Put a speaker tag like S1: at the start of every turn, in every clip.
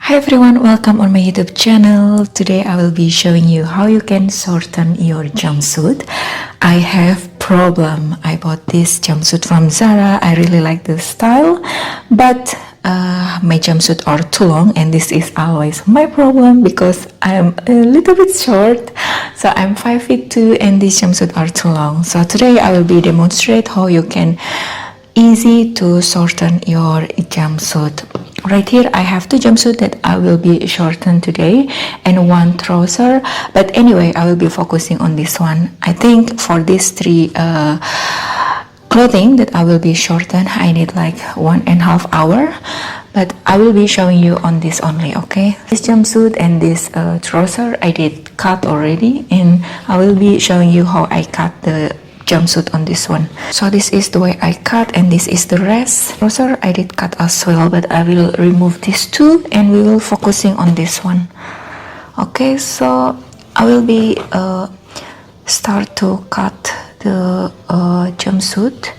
S1: Hi everyone, welcome on my YouTube channel. Today I will be showing you how you can shorten your jumpsuit. I have problem. I bought this jumpsuit from Zara. I really like the style, but my jumpsuit are too long, and this is always my problem because I'm a little bit short. So I'm 5'2" and these jumpsuit are too long. So today I will be demonstrate how you can easy to shorten your jumpsuit. Right here I have two jumpsuit that I will be shorten today and one trouser, but anyway I will be focusing on this one. I think for these three clothing that I will be shorten, I need like 1.5 hours, but I will be showing you on this only. Okay, this jumpsuit and this trouser I did cut already, and I will be showing you how I cut the jumpsuit on this one. So this is the way I cut, and this is the rest. Trouser I did cut as well, but I will remove these two and we will focusing on this one. Okay, so I will be start to cut the jumpsuit.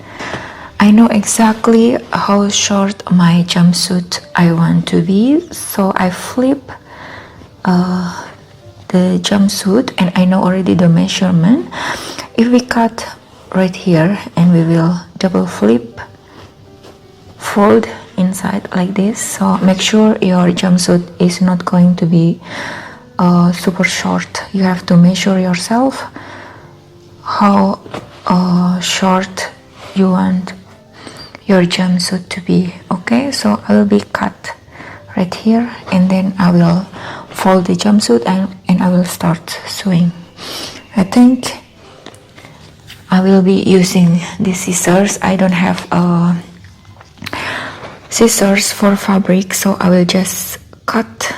S1: I know exactly how short my jumpsuit I want to be, so I flip the jumpsuit and I know already the measurement. If we cut right here and we will double flip, fold inside like this, so make sure your jumpsuit is not going to be super short. You have to measure yourself how short you want your jumpsuit to be. Okay, so I will be cut right here and then I will fold the jumpsuit and I will start sewing. I think I will be using these scissors. I don't have scissors for fabric, so I will just cut.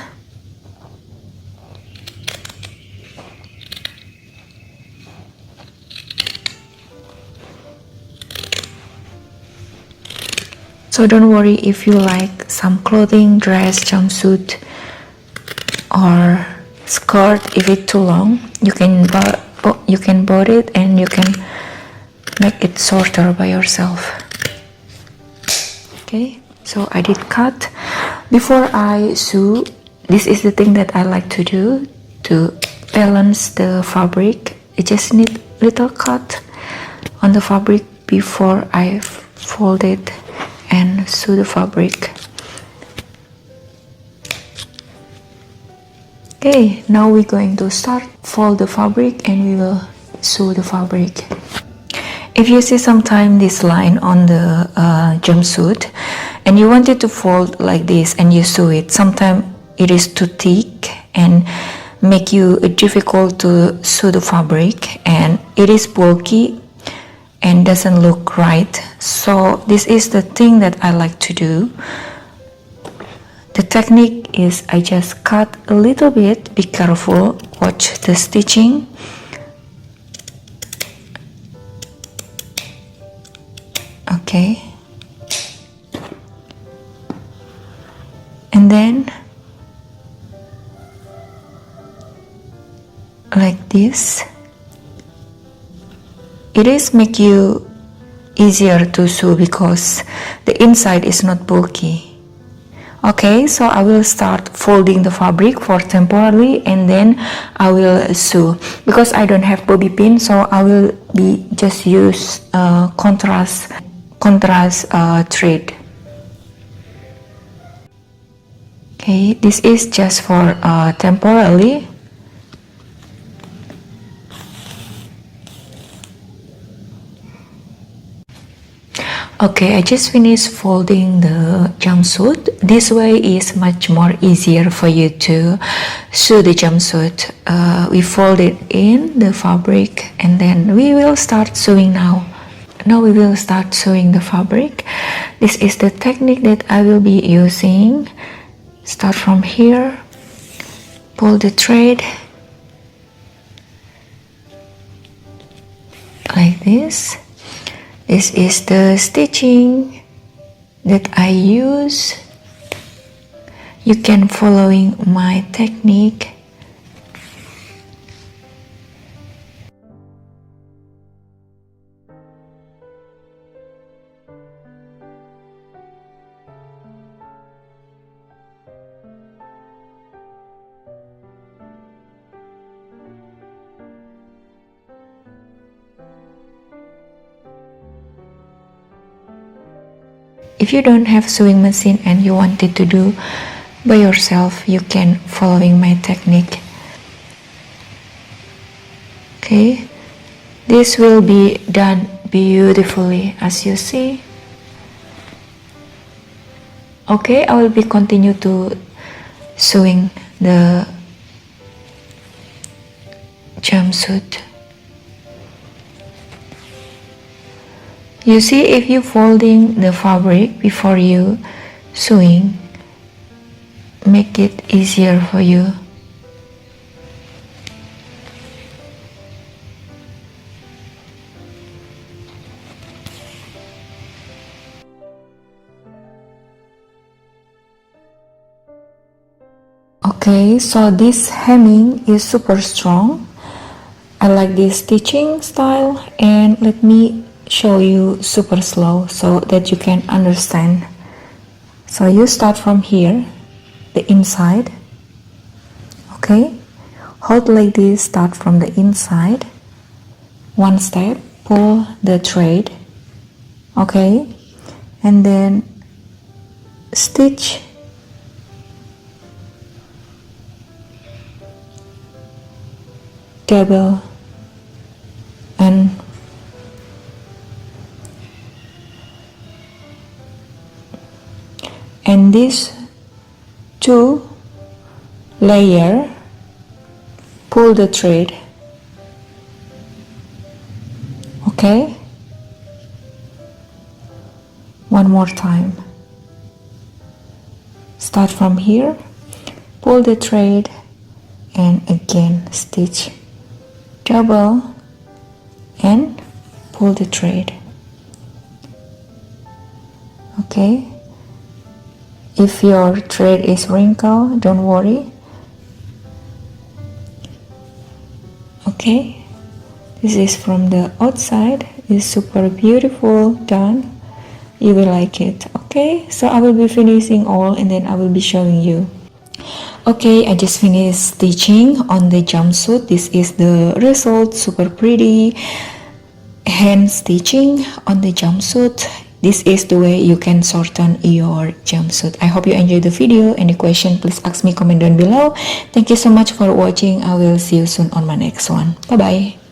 S1: So don't worry if you like some clothing, dress, jumpsuit or skirt. If it's too long, you can bought it and you can make it shorter by yourself. Okay, so I did cut. Before I sew, this is the thing that I like to do to balance the fabric. I just need little cut on the fabric before I fold it and sew the fabric. Okay, now we're going to start fold the fabric and we will sew the fabric. If you see sometime this line on the jumpsuit and you want it to fold like this and you sew it, sometimes it is too thick and make you difficult to sew the fabric, and it is bulky and doesn't look right. So this is the thing that I like to do. The technique is I just cut a little bit. Be careful, watch the stitching. Okay, and then like this. It is make you easier to sew because the inside is not bulky. Okay, so I will start folding the fabric for temporarily and then I will sew. Because I don't have bobby pin, so I will be just use contrast thread. Okay, this is just for temporarily. Okay, I just finished folding the jumpsuit. This way is much more easier for you to sew the jumpsuit. We fold it in the fabric and then we will start sewing now. Now we will start sewing the fabric. This is the technique that I will be using. Start from here, pull the thread like this. This is the stitching that I use. You can following my technique. if you don't have sewing machine and you wanted to do by yourself, you can following my technique. Okay, this will be done beautifully as you see. Okay, I will be continue to sewing the jumpsuit. You see, if you folding the fabric before you sewing, make it easier for you. Okay, so this hemming is super strong. I like this stitching style, and let me show you super slow so that you can understand. So you start from here, the inside. Okay, hold like this, start from the inside, one step, pull the thread. Okay, and then stitch double and this two layer, pull the thread. Okay, one more time, start from here, pull the thread, and again stitch double and pull the thread. Okay, if your thread is wrinkled, don't worry. Okay, this is from the outside. It's super beautiful, done. You will like it. Okay, so I will be finishing all and then I will be showing you. Okay, I just finished stitching on the jumpsuit. This is the result, super pretty hand stitching on the jumpsuit. This is the way you can shorten your jumpsuit. I hope you enjoyed the video. Any question, please ask me, comment down below. Thank you so much for watching. I will see you soon on my next one. Bye bye.